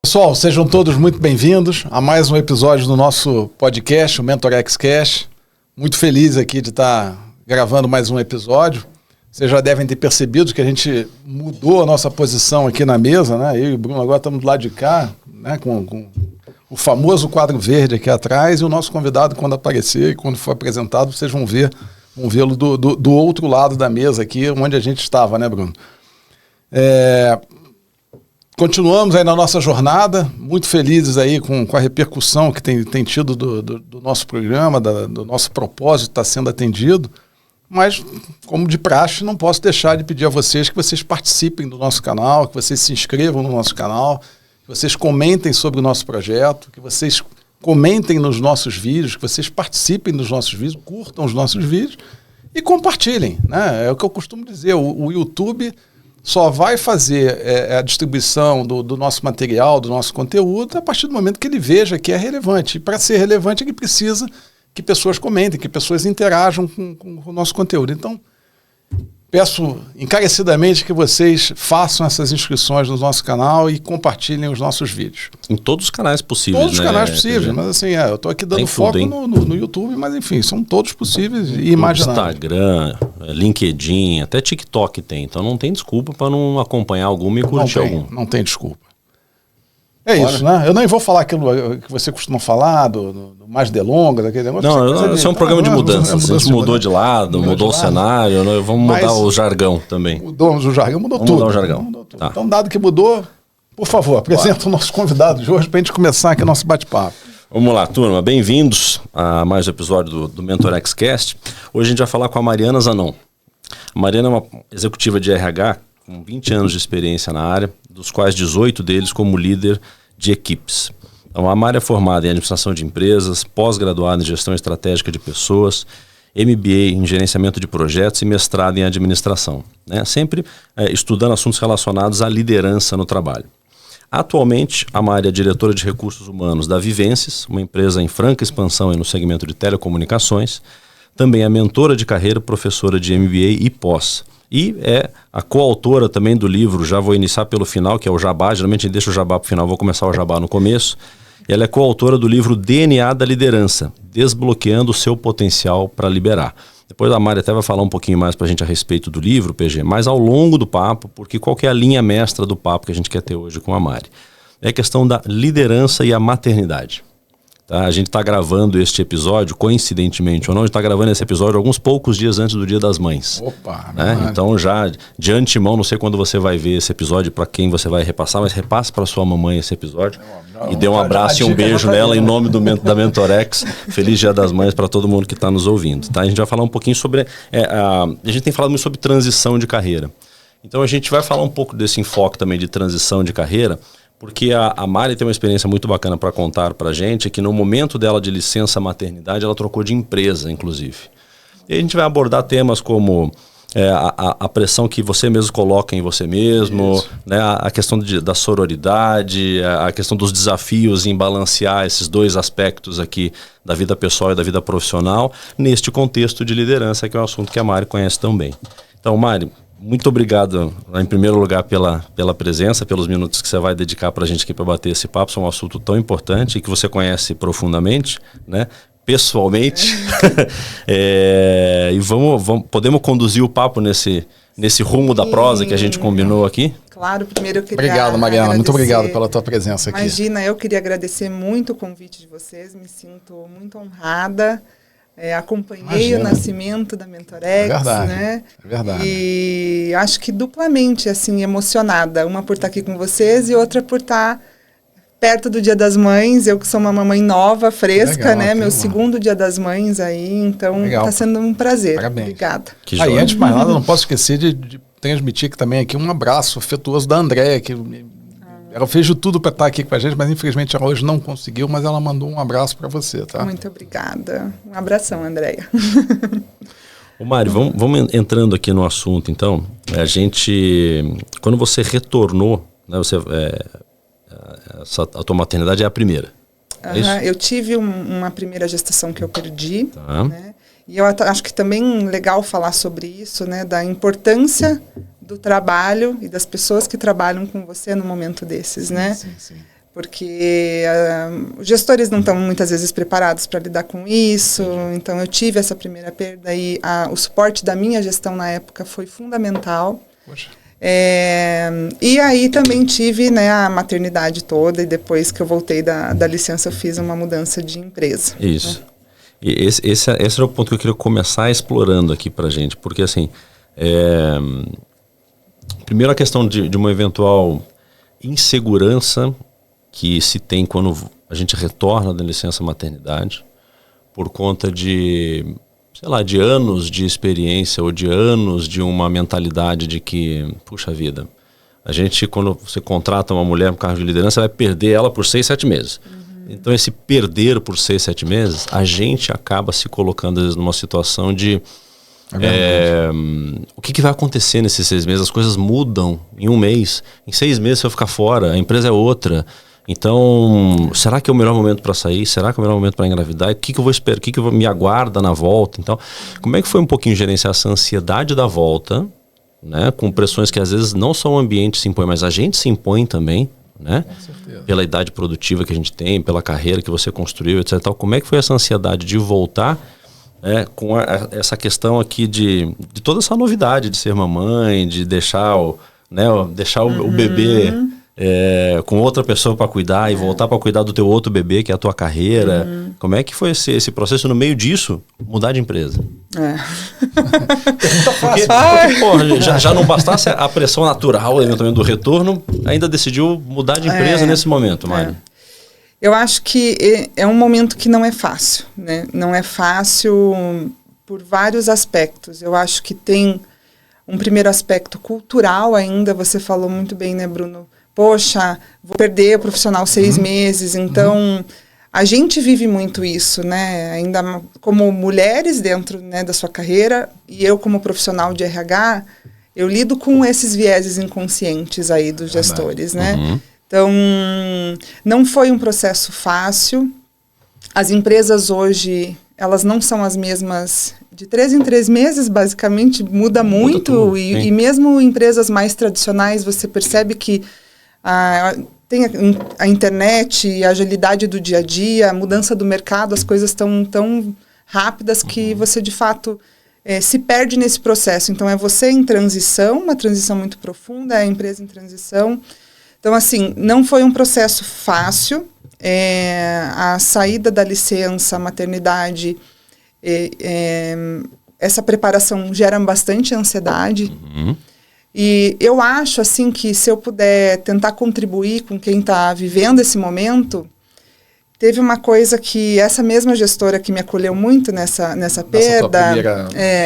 Pessoal, sejam todos muito bem-vindos a mais um episódio do nosso podcast, o MentorX Cash. Muito feliz aqui de estar gravando mais um episódio. Vocês já devem ter percebido que a gente mudou a nossa posição aqui na mesa, né? Eu e o Bruno agora estamos do lado de cá, né? Com o famoso quadro verde aqui atrás, e o nosso convidado, quando aparecer e quando for apresentado, vocês vão vê-lo do outro lado da mesa aqui, onde a gente estava, né, Bruno? Continuamos aí na nossa jornada, muito felizes aí com a repercussão que tem tido do nosso programa, do nosso propósito está sendo atendido, mas, como de praxe, não posso deixar de pedir a vocês que vocês participem do nosso canal, que vocês se inscrevam no nosso canal, que vocês comentem sobre o nosso projeto, que vocês comentem nos nossos vídeos, que vocês participem dos nossos vídeos, curtam os nossos vídeos e compartilhem, né? É o que eu costumo dizer, o YouTube só vai fazer a distribuição do nosso material, do nosso conteúdo, a partir do momento que ele veja que é relevante. E para ser relevante, ele precisa que pessoas comentem, que pessoas interajam com o nosso conteúdo. Então, peço encarecidamente que vocês façam essas inscrições no nosso canal e compartilhem os nossos vídeos. Em todos os canais possíveis, todos os canais possíveis, mas assim, eu estou aqui dando foco no YouTube, mas enfim, são todos possíveis e imagináveis. Instagram, LinkedIn, até TikTok tem, então não tem desculpa para não acompanhar alguma e curtir algum. Não tem desculpa. Isso, né? Eu nem vou falar aquilo que você costuma falar, do mais delongas, daquele negócio. Não, isso é um programa de mudanças. A gente mudou de lado, mudou o cenário, vamos mudar o jargão também. Mudamos o jargão, mudou tudo. Mudar o jargão. Tá. Então, dado que mudou, por favor, apresenta o nosso convidado de hoje para a gente começar aqui o nosso bate-papo. Vamos lá, turma. Bem-vindos a mais um episódio do MentorX Cast. Hoje a gente vai falar com a Mariana Zanon. A Mariana é uma executiva de RH com 20 anos de experiência na área, dos quais 18 deles como líder de equipes. Então, a Mari é formada em administração de empresas, pós-graduada em gestão estratégica de pessoas, MBA em gerenciamento de projetos e mestrado em administração, né? Sempre estudando assuntos relacionados à liderança no trabalho. Atualmente, a Mari é diretora de recursos humanos da Vivências, uma empresa em franca expansão no segmento de telecomunicações. Também é mentora de carreira, professora de MBA e pós. E é a coautora também do livro, já vou iniciar pelo final, que é o Jabá. Geralmente a gente deixa o Jabá para o final, vou começar o Jabá no começo. Ela é coautora do livro DNA da Liderança, Desbloqueando o Seu Potencial para Liderar. Depois a Mari até vai falar um pouquinho mais para a gente a respeito do livro, PG, mas ao longo do papo, porque qual que é a linha mestra do papo que a gente quer ter hoje com a Mari? É a questão da liderança e a maternidade. Tá? A gente está gravando este episódio, coincidentemente ou não, a gente está gravando esse episódio alguns poucos dias antes do Dia das Mães. Opa! Né? Então já de antemão, não sei quando você vai ver esse episódio, para quem você vai repassar, mas repasse para sua mamãe esse episódio e dê um abraço e um beijo nela em nome da MentorX. Feliz Dia das Mães para todo mundo que está nos ouvindo. Tá? A gente vai falar um pouquinho sobre... a gente tem falado muito sobre transição de carreira. Então a gente vai falar um pouco desse enfoque também de transição de carreira, porque a Mari tem uma experiência muito bacana para contar para a gente, que no momento dela de licença maternidade, ela trocou de empresa, inclusive. E a gente vai abordar temas como a pressão que você mesmo coloca em você mesmo, né, a questão da sororidade, a questão dos desafios em balancear esses dois aspectos aqui da vida pessoal e da vida profissional, neste contexto de liderança, que é um assunto que a Mari conhece tão bem. Então, Mari, muito obrigado, em primeiro lugar, pela presença, pelos minutos que você vai dedicar para a gente aqui para bater esse papo. É um assunto tão importante e que você conhece profundamente, né? Pessoalmente. E podemos conduzir o papo nesse rumo da prosa que a gente combinou aqui? Claro, primeiro eu queria Obrigado, Mariana. Muito obrigado pela tua presença aqui. Imagina, eu queria agradecer muito o convite de vocês. Me sinto muito honrada. Acompanhei o nascimento da MentorX, né? É verdade. E acho que duplamente assim, emocionada. Uma por estar aqui com vocês e outra por estar perto do Dia das Mães. Eu que sou uma mamãe nova, fresca, né? Meu segundo Dia das Mães aí. Então, está sendo um prazer. Parabéns. Obrigada. Aí, antes de mais nada, não posso esquecer de transmitir também aqui um abraço afetuoso da Andréia, que ela fez de tudo para estar aqui com a gente, mas infelizmente ela hoje não conseguiu, mas ela mandou um abraço para você, tá? Muito obrigada. Um abração, Andréia. Ô Mari, vamos entrando aqui no assunto, então. Quando você retornou, né, a tua maternidade é a primeira. É isso? Eu tive uma primeira gestação que eu perdi, tá, né? E eu acho que também legal falar sobre isso, né, da importância do trabalho e das pessoas que trabalham com você no momento desses, né? Sim. porque os gestores não estão muitas vezes preparados para lidar com isso. Então eu tive essa primeira perda e o suporte da minha gestão na época foi fundamental. Poxa. E aí também tive, né, a maternidade toda, e depois que eu voltei da licença eu fiz uma mudança de empresa. Isso. Né? E esse era o ponto que eu queria começar explorando aqui pra gente, porque assim, primeiro a questão de uma eventual insegurança que se tem quando a gente retorna da licença maternidade, por conta de, sei lá, de anos de experiência ou de anos de uma mentalidade de que, puxa vida, a gente, quando você contrata uma mulher para cargo de liderança, vai perder ela por 6, 7 meses. Então esse perder por 6, 7 meses, a gente acaba se colocando às vezes numa situação de o que vai acontecer nesses 6 meses? As coisas mudam em 1 mês, em 6 meses você vai ficar fora, a empresa é outra. Então, será que é o melhor momento para sair? Será que é o melhor momento para engravidar? O que eu vou esperar? O que me aguarda na volta? Então, como é que foi um pouquinho gerenciar essa ansiedade da volta, né? Com pressões que às vezes não só o ambiente se impõe, mas a gente se impõe também, né? Com certeza. Pela idade produtiva que a gente tem, pela carreira que você construiu, etc. Como é que foi essa ansiedade de voltar com essa questão aqui de toda essa novidade de ser mamãe, de deixar o bebê com outra pessoa para cuidar e voltar para cuidar do teu outro bebê, que é a tua carreira. Como é que foi esse processo, no meio disso, mudar de empresa? Porque já não bastasse a pressão natural eventualmente do retorno, ainda decidiu mudar de empresa nesse momento, Mari. Eu acho que é um momento que não é fácil, né? Não é fácil por vários aspectos. Eu acho que tem um primeiro aspecto cultural ainda, você falou muito bem, né, Bruno? Poxa, vou perder o profissional 6 meses, então a gente vive muito isso, né? Ainda como mulheres dentro, né, da sua carreira, e eu como profissional de RH, eu lido com esses vieses inconscientes aí dos gestores, né? Então, não foi um processo fácil. As empresas hoje, elas não são as mesmas de 3 em 3 meses, basicamente, muda muito. E mesmo empresas mais tradicionais, você percebe que tem a internet e a agilidade do dia a dia, a mudança do mercado, as coisas estão tão rápidas que você, de fato, se perde nesse processo. Então, é você em transição, uma transição muito profunda, é a empresa em transição. Então, assim, não foi um processo fácil. A saída da licença, a maternidade, essa preparação gera bastante ansiedade. E eu acho, assim, que se eu puder tentar contribuir com quem está vivendo esse momento, teve uma coisa que essa mesma gestora que me acolheu muito nessa perda,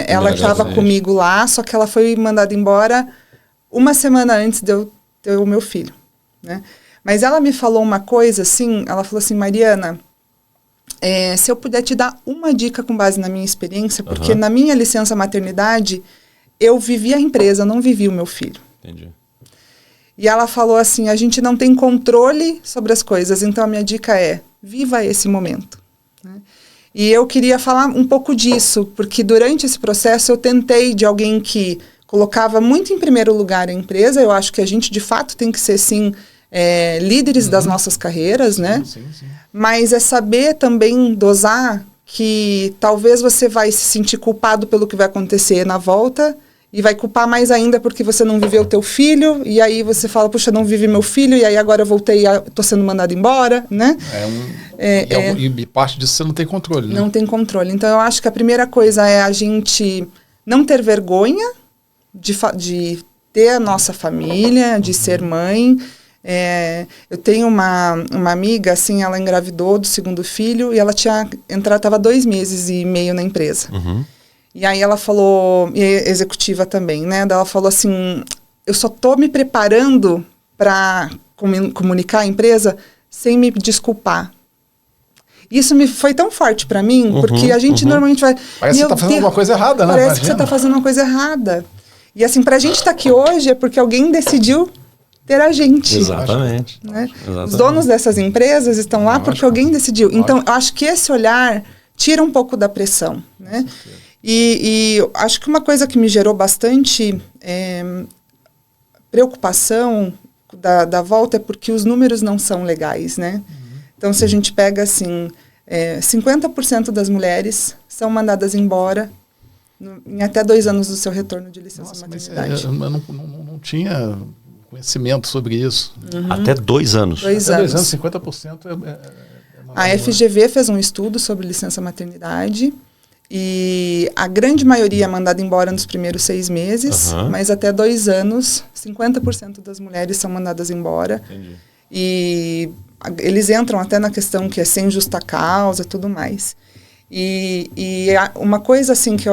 ela estava comigo lá, só que ela foi mandada embora 1 semana antes de eu ter o meu filho, né? Mas ela me falou uma coisa assim, ela falou assim, Mariana, se eu puder te dar uma dica com base na minha experiência, porque na minha licença maternidade, eu vivi a empresa, não vivi o meu filho. Entendi. E ela falou assim, a gente não tem controle sobre as coisas, então a minha dica é, viva esse momento. Né? E eu queria falar um pouco disso, porque durante esse processo eu tentei de alguém que colocava muito em primeiro lugar a empresa, eu acho que a gente de fato tem que ser, sim, líderes das nossas carreiras, né? Sim. Mas é saber também dosar que talvez você vai se sentir culpado pelo que vai acontecer na volta e vai culpar mais ainda porque você não viveu o teu filho, e aí você fala, puxa, não vivi meu filho, e aí agora eu voltei e estou sendo mandado embora, né? E parte disso você não tem controle, né? Não tem controle. Então eu acho que a primeira coisa é a gente não ter vergonha de ter a nossa família, de ser mãe. Eu tenho uma amiga, assim, ela engravidou do 2º filho e ela estava 2 meses e meio na empresa. E aí ela falou, e é executiva também, né? Ela falou assim, eu só estou me preparando para comunicar à empresa sem me desculpar. Isso foi tão forte para mim, porque a gente normalmente vai... Parece que você está fazendo alguma coisa errada, né? Parece que você está fazendo uma coisa errada. E assim, para a gente estar aqui hoje é porque alguém decidiu ter a gente. Exatamente. Né? Os donos dessas empresas estão lá porque alguém decidiu. Então, eu acho que esse olhar tira um pouco da pressão. Né? E acho que uma coisa que me gerou bastante preocupação da volta é porque os números não são legais, né? Então, se a gente pega, assim, 50% das mulheres são mandadas embora em até 2 anos do seu retorno de licença maternidade. Eu não tinha conhecimento sobre isso. Até 2 anos. 2 até anos. 2 anos, 50% A FGV fez um estudo sobre licença maternidade e a grande maioria é mandada embora nos primeiros 6 meses, mas até 2 anos, 50% das mulheres são mandadas embora. Entendi. E eles entram até na questão que é sem justa causa e tudo mais. E uma coisa assim que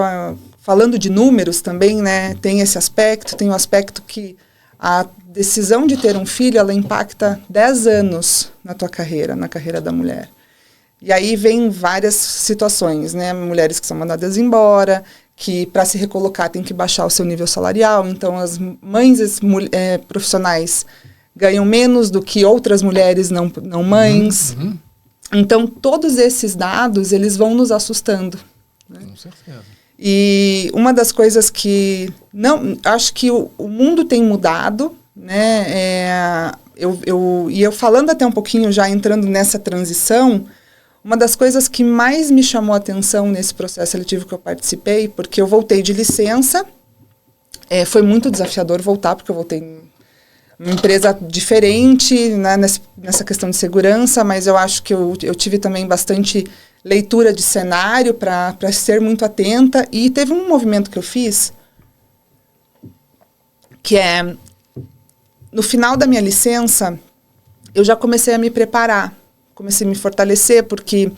falando de números também, né, tem esse aspecto, tem o aspecto que a decisão de ter um filho, ela impacta 10 anos na tua carreira, na carreira da mulher. E aí vem várias situações, né? Mulheres que são mandadas embora, que para se recolocar tem que baixar o seu nível salarial. Então, as mães profissionais ganham menos do que outras mulheres não mães. Então, todos esses dados, eles vão nos assustando. Né? Com certeza. E uma das coisas que... acho que o mundo tem mudado, né? Eu falando até um pouquinho, já entrando nessa transição, uma das coisas que mais me chamou a atenção nesse processo seletivo que eu participei, porque eu voltei de licença, foi muito desafiador voltar, porque eu voltei em uma empresa diferente, né, nessa questão de segurança, mas eu acho que eu tive também bastante leitura de cenário para ser muito atenta. E teve um movimento que eu fiz, que é, no final da minha licença, eu já comecei a me preparar, comecei a me fortalecer, porque o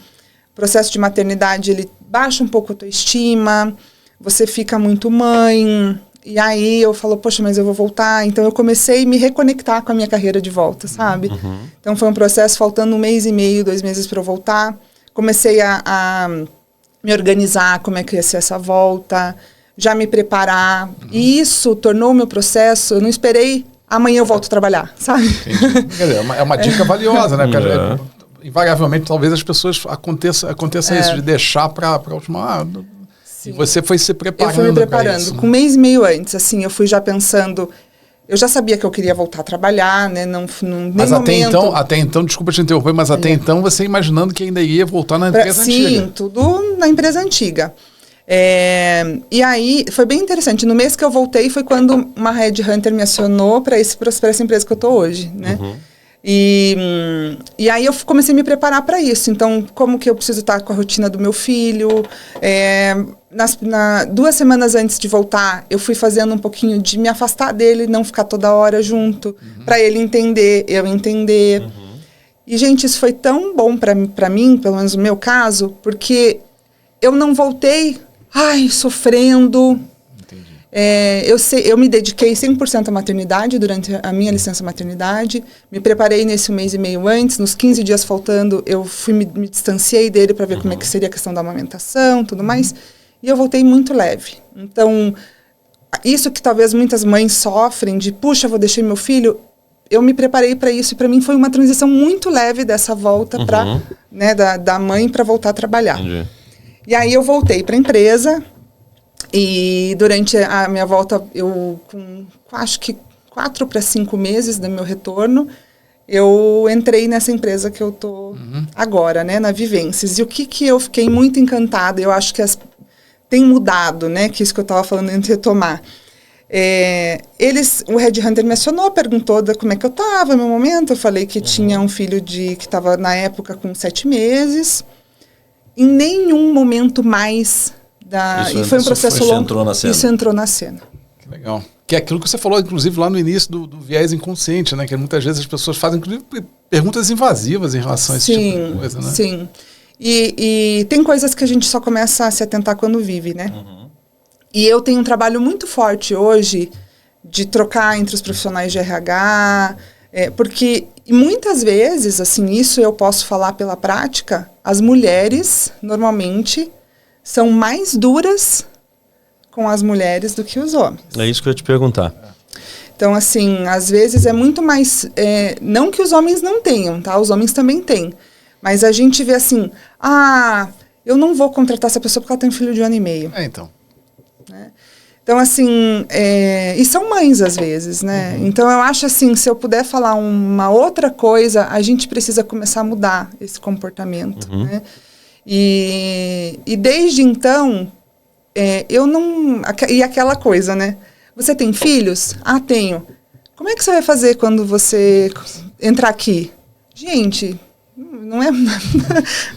processo de maternidade, ele baixa um pouco a tua estima, você fica muito mãe, e aí eu falo, poxa, mas eu vou voltar. Então eu comecei a me reconectar com a minha carreira de volta, sabe? Então foi um processo faltando 1 mês e meio, 2 meses para eu voltar. Comecei a me organizar, como é que ia ser essa volta, já me preparar. E isso tornou o meu processo, eu não esperei, amanhã eu volto a trabalhar, sabe? Quer dizer, é uma dica valiosa, né? Porque invariavelmente, talvez as pessoas aconteça isso, de deixar para a última... E você foi se preparando. Eu fui me preparando. Com 1 mês e meio antes, assim, eu fui já pensando... Eu já sabia que eu queria voltar a trabalhar, né? Mas até então, desculpa te interromper, mas até então você imaginando que ainda ia voltar na empresa antiga. Sim, tudo na empresa antiga. E aí, foi bem interessante. No mês que eu voltei foi quando uma headhunter me acionou para essa empresa que eu estou hoje, né? E aí eu comecei a me preparar para isso. Então, como que eu preciso estar com a rotina do meu filho? 2 semanas antes de voltar, eu fui fazendo um pouquinho de me afastar dele, não ficar toda hora junto, para ele entender, eu entender. E, gente, isso foi tão bom para mim, pelo menos no meu caso, porque eu não voltei, sofrendo. Eu me dediquei 100% à maternidade durante a minha licença maternidade, me preparei nesse 1 mês e meio antes, nos 15 dias faltando, eu me distanciei dele para ver como é que seria a questão da amamentação, tudo mais, e eu voltei muito leve. Então, isso que talvez muitas mães sofrem, de, puxa, vou deixar meu filho, eu me preparei para isso, e para mim foi uma transição muito leve dessa volta da mãe para voltar a trabalhar. Entendi. E aí eu voltei para a empresa. E durante a minha volta, com acho que 4 para 5 meses do meu retorno, eu entrei nessa empresa que eu estou agora, né, na Vivências. E o que eu fiquei muito encantada, eu acho que tem mudado, né, que isso que eu estava falando antes de retomar. O headhunter me acionou, perguntou como é que eu estava no momento. Eu falei que tinha um filho que estava na época com 7 meses. Em nenhum momento mais... E foi um processo longo. Isso entrou na cena. Que legal. Que é aquilo que você falou, inclusive, lá no início do viés inconsciente, né? Que muitas vezes as pessoas fazem, inclusive, perguntas invasivas em relação a esse tipo de coisa, né? Sim. E tem coisas que a gente só começa a se atentar quando vive, né? E eu tenho um trabalho muito forte hoje de trocar entre os profissionais de RH, porque muitas vezes, assim, isso eu posso falar pela prática, as mulheres, normalmente... são mais duras com as mulheres do que os homens. É isso que eu ia te perguntar. Então, assim, às vezes é muito mais... não que os homens não tenham, tá? Os homens também têm. Mas a gente vê assim, eu não vou contratar essa pessoa porque ela tem um filho de 1 ano e meio. Então. Né? Então, assim, e são mães às vezes, né? Então, eu acho assim, se eu puder falar uma outra coisa, a gente precisa começar a mudar esse comportamento, né? E desde então, eu não... E aquela coisa, né? Você tem filhos? Ah, tenho. Como é que você vai fazer quando você entrar aqui? Gente... Não é,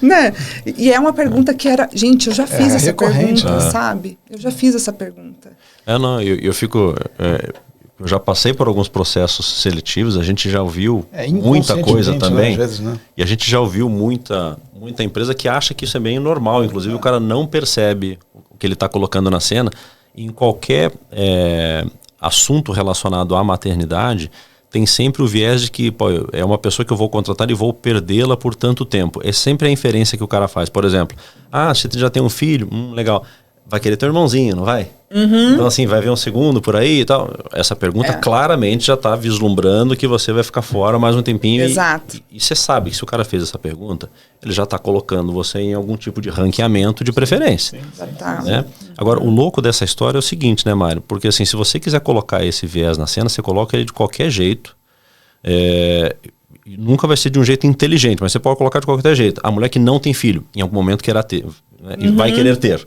né? E é uma pergunta que era... Gente, eu já fiz essa pergunta, sabe? Eu já fiz essa pergunta. Não, eu fico... eu já passei por alguns processos seletivos, a gente já ouviu muita coisa também. Né, às vezes, né? E a gente já ouviu muita empresa que acha que isso é bem normal. Inclusive, o cara não percebe o que ele está colocando na cena. Em qualquer assunto relacionado à maternidade... tem sempre o viés de que é uma pessoa que eu vou contratar e vou perdê-la por tanto tempo. É sempre a inferência que o cara faz. Por exemplo, você já tem um filho, legal, vai querer ter um irmãozinho, não vai? Então assim, vai ver um segundo por aí e tal. Essa pergunta claramente já está vislumbrando que você vai ficar fora mais um tempinho. Exato. E você sabe que se o cara fez essa pergunta, ele já está colocando você em algum tipo de ranqueamento de preferência. Né? Agora, o louco dessa história é o seguinte, né, Mário? Porque assim, se você quiser colocar esse viés na cena, você coloca ele de qualquer jeito. Nunca vai ser de um jeito inteligente, mas você pode colocar de qualquer jeito. A mulher que não tem filho, em algum momento quererá ter, né? E vai querer ter.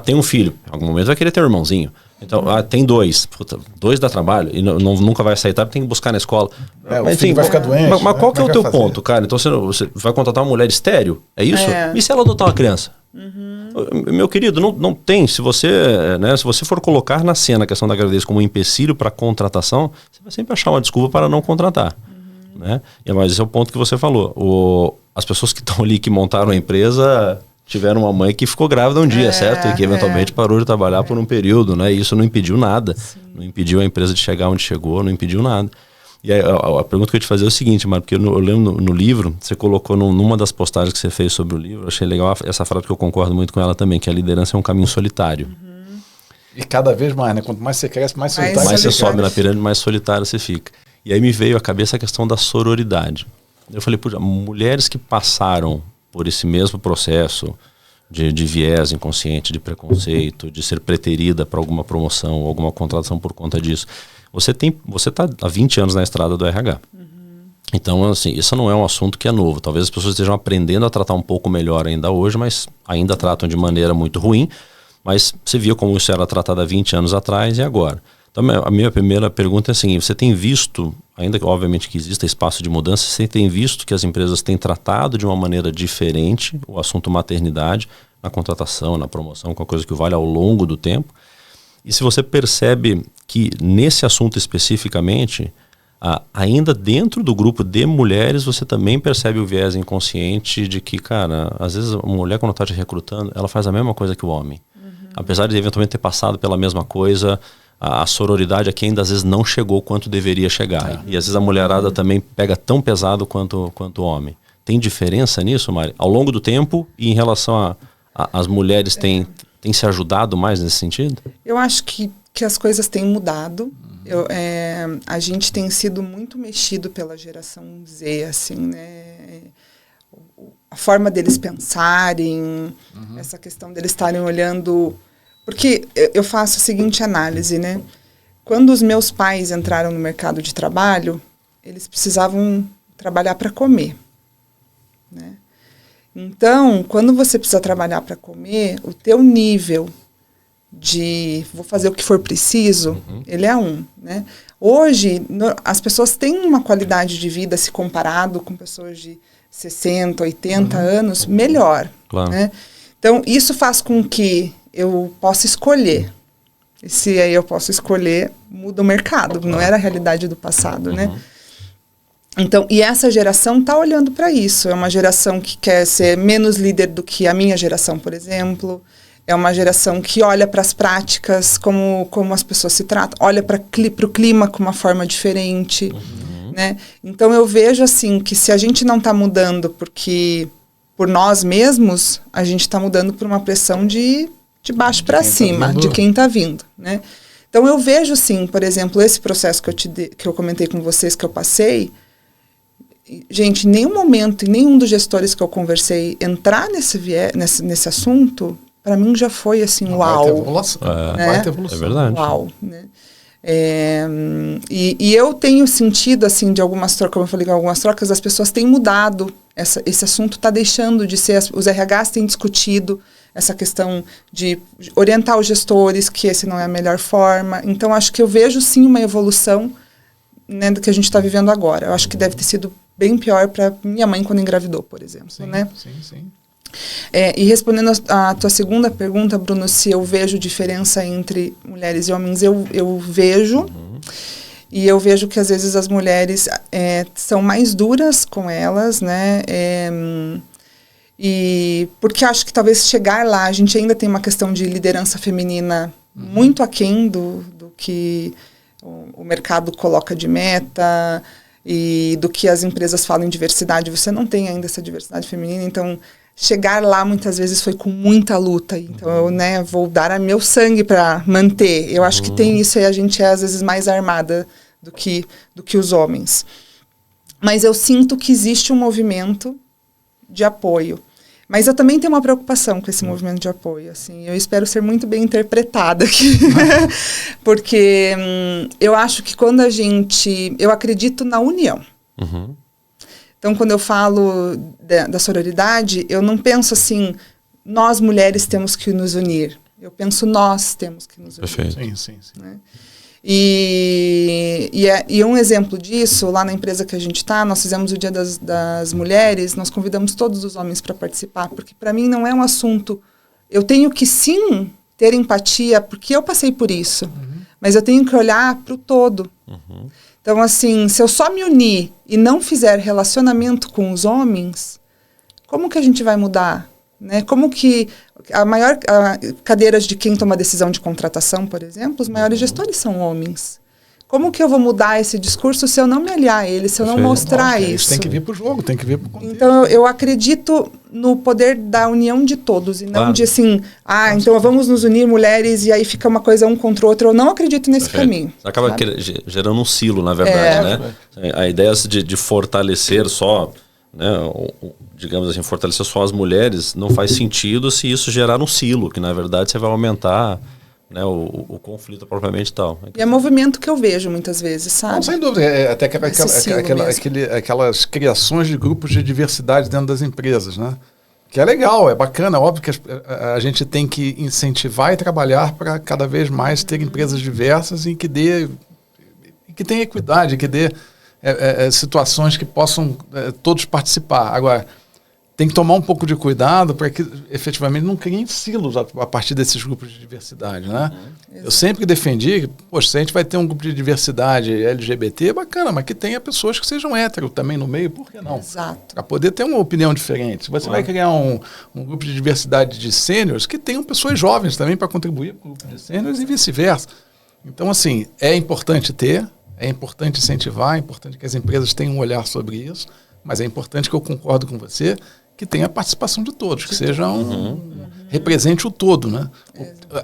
Tem um filho, em algum momento vai querer ter um irmãozinho. Então, tem dois. Dois dá trabalho e nunca vai aceitar, tem que buscar na escola. Mas, enfim, vai ficar doente. Mas qual que é o teu ponto, cara? Então você vai contratar uma mulher estéril? É isso? E se ela adotar uma criança? Meu querido, não tem. Se você for colocar na cena a questão da gravidez como um empecilho para contratação, você vai sempre achar uma desculpa para não contratar. Né? Mas esse é o ponto que você falou. As pessoas que estão ali, que montaram a empresa, tiveram uma mãe que ficou grávida um dia, certo? E que eventualmente parou de trabalhar por um período, né? E isso não impediu nada. Sim. Não impediu a empresa de chegar onde chegou, não impediu nada. E aí, a pergunta que eu ia te fazer é o seguinte, Mário, porque eu lembro no livro, você colocou numa das postagens que você fez sobre o livro, eu achei legal essa frase, que eu concordo muito com ela também, que a liderança é um caminho solitário. E cada vez mais, né? Quanto mais você cresce, mais solitário. Mais você sobe na pirâmide, mais solitário você fica. E aí me veio à cabeça a questão da sororidade. Eu falei, mulheres que passaram por esse mesmo processo de viés inconsciente, de preconceito, de ser preterida para alguma promoção ou alguma contratação por conta disso. Você está há 20 anos na estrada do RH. Então, assim, isso não é um assunto que é novo. Talvez as pessoas estejam aprendendo a tratar um pouco melhor ainda hoje, mas ainda tratam de maneira muito ruim. Mas você viu como isso era tratado há 20 anos atrás e agora. Então, a minha primeira pergunta é assim, você tem visto, ainda que obviamente que exista espaço de mudança, você tem visto que as empresas têm tratado de uma maneira diferente o assunto maternidade na contratação, na promoção, com a coisa que vale ao longo do tempo? E se você percebe que nesse assunto especificamente, ainda dentro do grupo de mulheres, você também percebe o viés inconsciente de que, cara, às vezes a mulher quando está te recrutando, ela faz a mesma coisa que o homem. Apesar de eventualmente ter passado pela mesma coisa, a sororidade aqui ainda às vezes não chegou quanto deveria chegar. E às vezes a mulherada também pega tão pesado quanto o homem. Tem diferença nisso, Mari? Ao longo do tempo e em relação às mulheres têm se ajudado mais nesse sentido? Eu acho que as coisas têm mudado. A gente tem sido muito mexido pela geração Z, assim, né? A forma deles pensarem, essa questão deles estarem olhando... Porque eu faço a seguinte análise, né? Quando os meus pais entraram no mercado de trabalho, eles precisavam trabalhar para comer, né? Então, quando você precisa trabalhar para comer, o teu nível de vou fazer o que for preciso, ele é né? Hoje, as pessoas têm uma qualidade de vida, se comparado com pessoas de 60, 80 anos, melhor. Claro. Né? Então, isso faz com que eu possa escolher. E se aí eu posso escolher, muda o mercado. Não era a realidade do passado, né? Então, e essa geração está olhando para isso. É uma geração que quer ser menos líder do que a minha geração, por exemplo. É uma geração que olha para as práticas, como as pessoas se tratam. Olha para o clima com uma forma diferente. Né? Então, eu vejo assim que se a gente não está mudando por nós mesmos, a gente está mudando por uma pressão de baixo para cima, de quem está vindo, né? Então, eu vejo, sim, por exemplo, esse processo que eu comentei com vocês, que eu passei, gente, em nenhum momento, em nenhum dos gestores que eu conversei, entrar nesse assunto para mim já foi assim, uau. Vai ter evolução. É verdade. Uau, né? E eu tenho sentido, assim, de algumas trocas, como eu falei, algumas trocas, as pessoas têm mudado, esse assunto está deixando de ser, os RHs têm discutido essa questão de orientar os gestores, que esse não é a melhor forma. Então, acho que eu vejo, sim, uma evolução, né, do que a gente está vivendo agora. Eu acho que deve ter sido bem pior para minha mãe quando engravidou, por exemplo. Sim, né? sim. E respondendo a tua segunda pergunta, Bruno, se eu vejo diferença entre mulheres e homens, eu vejo. E eu vejo que, às vezes, as mulheres são mais duras com elas, né? E porque acho que talvez chegar lá, a gente ainda tem uma questão de liderança feminina muito aquém do que o mercado coloca de meta e do que as empresas falam em diversidade. Você não tem ainda essa diversidade feminina, então chegar lá muitas vezes foi com muita luta. Então eu, né, vou dar meu sangue para manter. Eu acho que tem isso e a gente é às vezes mais armada do que os homens. Mas eu sinto que existe um movimento de apoio. Mas eu também tenho uma preocupação com esse movimento de apoio. Assim, eu espero ser muito bem interpretada aqui. Porque eu acho que quando eu acredito na união. Então, quando eu falo da sororidade, eu não penso assim, nós mulheres temos que nos unir. Eu penso, nós temos que nos unir. Perfeito. Sim. Né? E um exemplo disso, lá na empresa que a gente está, nós fizemos o Dia das Mulheres, nós convidamos todos os homens para participar, porque para mim não é um assunto... Eu tenho que, sim, ter empatia, porque eu passei por isso, mas eu tenho que olhar para o todo. Então, assim, se eu só me unir e não fizer relacionamento com os homens, como que a gente vai mudar? Né? Como que cadeiras de quem toma decisão de contratação, por exemplo, os maiores gestores são homens. Como que eu vou mudar esse discurso se eu não me aliar a ele, se eu não mostrar isso? Tem que vir para o jogo, tem que vir para o contexto. Então, eu acredito no poder da união de todos, e não de assim, então vamos nos unir mulheres e aí fica uma coisa um contra o outro. Eu não acredito nesse caminho. Acaba gerando um silo, na verdade, né? A ideia de fortalecer só... Né, digamos assim, fortalecer só as mulheres não faz sentido se isso gerar um silo, que na verdade você vai aumentar, né, o conflito propriamente tal. E é movimento que eu vejo muitas vezes, sabe? Não, sem dúvida, até aquelas criações de grupos de diversidade dentro das empresas, né? Que é legal, é bacana, óbvio que a gente tem que incentivar e trabalhar para cada vez mais ter empresas diversas e que tenha equidade, que dê situações que possam todos participar. Agora, tem que tomar um pouco de cuidado para que efetivamente não criem silos a partir desses grupos de diversidade, né? Eu sempre defendi que, poxa, se a gente vai ter um grupo de diversidade LGBT, é bacana, mas que tenha pessoas que sejam hétero também no meio, por que não? Exato. Para poder ter uma opinião diferente. Se você vai criar um grupo de diversidade de sêniores, que tenham pessoas jovens também para contribuir para o grupo de sêniores e vice-versa. Então, assim, é importante ter, é importante incentivar, é importante que as empresas tenham um olhar sobre isso, mas é importante que eu concordo com você, que tenha a participação de todos, que seja represente o todo, né?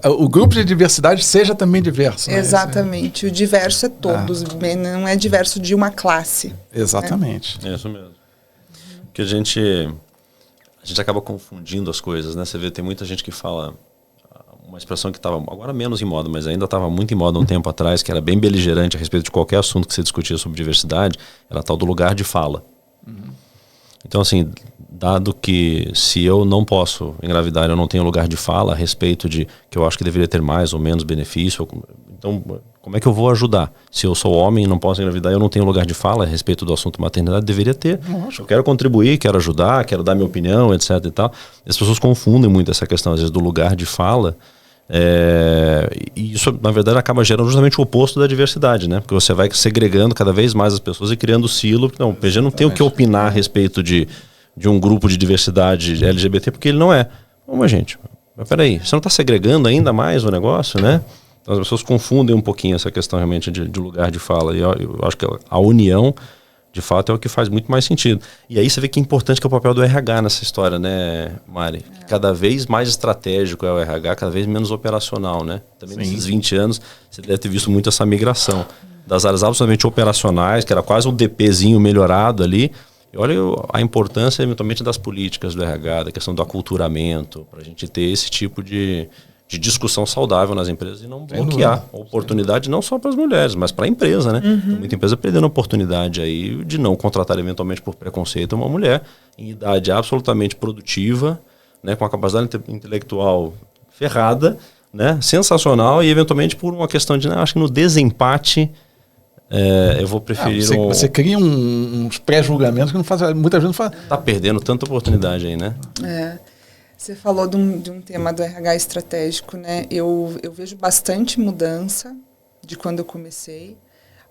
O grupo de diversidade seja também diverso. Né? Exatamente, o diverso é todos, não é diverso de uma classe. Exatamente. É isso mesmo. Porque a gente acaba confundindo as coisas, né? Você vê, tem muita gente que fala uma expressão que estava agora menos em moda, mas ainda estava muito em moda um tempo atrás, que era bem beligerante a respeito de qualquer assunto que você discutia sobre diversidade, era tal do lugar de fala. Então, assim, dado que se eu não posso engravidar, eu não tenho lugar de fala a respeito de que eu acho que deveria ter mais ou menos benefício, então como é que eu vou ajudar? Se eu sou homem e não posso engravidar, eu não tenho lugar de fala a respeito do assunto maternidade, deveria ter. Eu quero contribuir, quero ajudar, quero dar minha opinião, etc. e tal. As pessoas confundem muito essa questão, às vezes, do lugar de fala. E isso, na verdade, acaba gerando justamente o oposto da diversidade, né? Porque você vai segregando cada vez mais as pessoas e criando silo. Não, o PG não tem o que opinar a respeito de um grupo de diversidade LGBT, porque ele não é. Mas, gente, mas peraí, você não está segregando ainda mais o negócio, né? Então as pessoas confundem um pouquinho essa questão realmente de lugar de fala. E eu acho que a união, de fato, é o que faz muito mais sentido. E aí você vê que é importante que é o papel do RH nessa história, né, Mari? Cada vez mais estratégico é o RH, cada vez menos operacional, né? Também nesses 20 anos, você deve ter visto muito essa migração das áreas absolutamente operacionais, que era quase um DPzinho melhorado ali, E olha a importância, eventualmente, das políticas do RH, da questão do aculturamento, para a gente ter esse tipo de discussão saudável nas empresas e não bloquear a oportunidade não só para as mulheres, mas para a empresa, né? Tem muita empresa perdendo a oportunidade aí de não contratar eventualmente por preconceito uma mulher em idade absolutamente produtiva, né? Com a capacidade intelectual ferrada, né? Sensacional, e eventualmente por uma questão de, acho que no desempate eu vou preferir... Você cria uns pré-julgamentos que muitas vezes não faz. Tá perdendo tanta oportunidade aí, né? Você falou de um tema do RH estratégico, né? Eu vejo bastante mudança de quando eu comecei.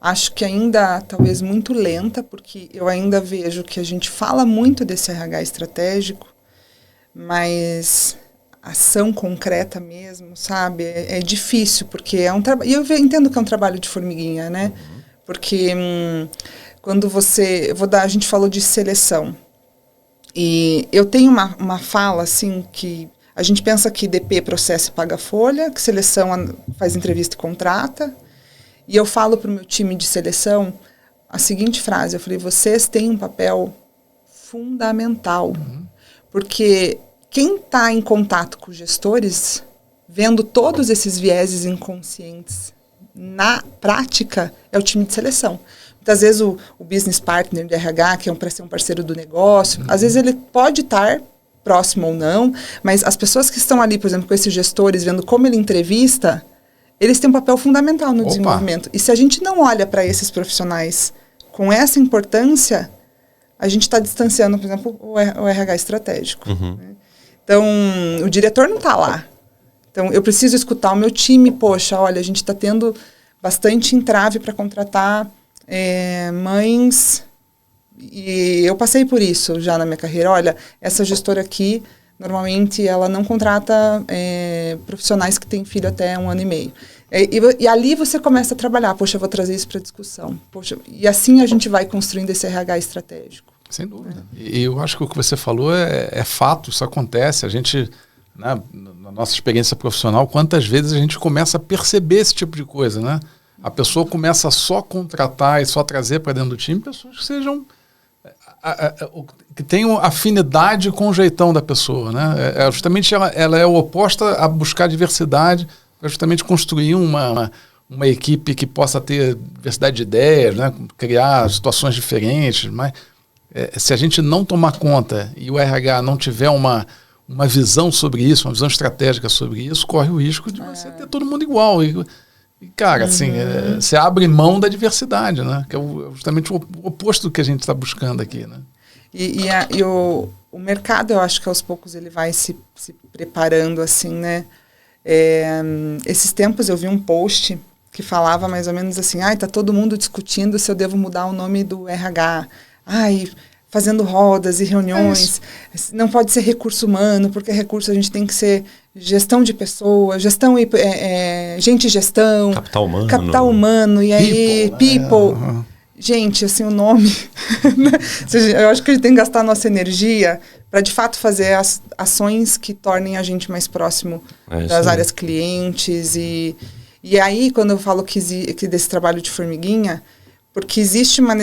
Acho que ainda, talvez, muito lenta, porque eu ainda vejo que a gente fala muito desse RH estratégico, mas ação concreta mesmo, sabe? É difícil, porque é um trabalho... E eu entendo que é um trabalho de formiguinha, né? Porque quando você... a gente falou de seleção. E eu tenho uma fala, assim, que a gente pensa que DP processa e paga folha, que seleção faz entrevista e contrata. E eu falo para o meu time de seleção a seguinte frase, eu falei, vocês têm um papel fundamental, porque quem está em contato com os gestores, vendo todos esses vieses inconscientes na prática, é o time de seleção. Muitas vezes o business partner de RH, que para ser um parceiro do negócio, às vezes ele pode estar próximo ou não, mas as pessoas que estão ali, por exemplo, com esses gestores, vendo como ele entrevista, eles têm um papel fundamental no desenvolvimento. E se a gente não olha para esses profissionais com essa importância, a gente está distanciando, por exemplo, o RH estratégico. Né? Então, o diretor não está lá. Então, eu preciso escutar o meu time. Poxa, olha, a gente está tendo bastante entrave para contratar mães, e eu passei por isso já na minha carreira. Olha, essa gestora aqui, normalmente, ela não contrata profissionais que têm filho até 1 ano e meio. E ali você começa a trabalhar. Poxa, eu vou trazer isso para discussão. Poxa, e assim a gente vai construindo esse RH estratégico. Sem dúvida. E eu acho que o que você falou é fato, isso acontece. A gente, né, na nossa experiência profissional, quantas vezes a gente começa a perceber esse tipo de coisa, né? A pessoa começa a só contratar e só trazer para dentro do time pessoas que sejam... que tenham afinidade com o jeitão da pessoa, né? Justamente ela é oposta a buscar diversidade, para justamente construir uma equipe que possa ter diversidade de ideias, né? Criar situações diferentes. Mas se a gente não tomar conta e o RH não tiver uma visão sobre isso, uma visão estratégica sobre isso, corre o risco de você ter todo mundo igual. E cara, assim, você abre mão da diversidade, né? Que é justamente o oposto do que a gente está buscando aqui, né? E o mercado, eu acho que aos poucos ele vai se preparando, assim, né? Esses tempos eu vi um post que falava mais ou menos assim, tá todo mundo discutindo se eu devo mudar o nome do RH. Fazendo rodas e reuniões. Não pode ser recurso humano, porque recurso a gente tem que ser gestão de pessoas, gestão e gente e gestão. Capital humano. E aí, people. Gente, assim, o nome... eu acho que a gente tem que gastar a nossa energia para, de fato, fazer as ações que tornem a gente mais próximo das áreas clientes. E aí, quando eu falo que desse trabalho de formiguinha, porque existe uma...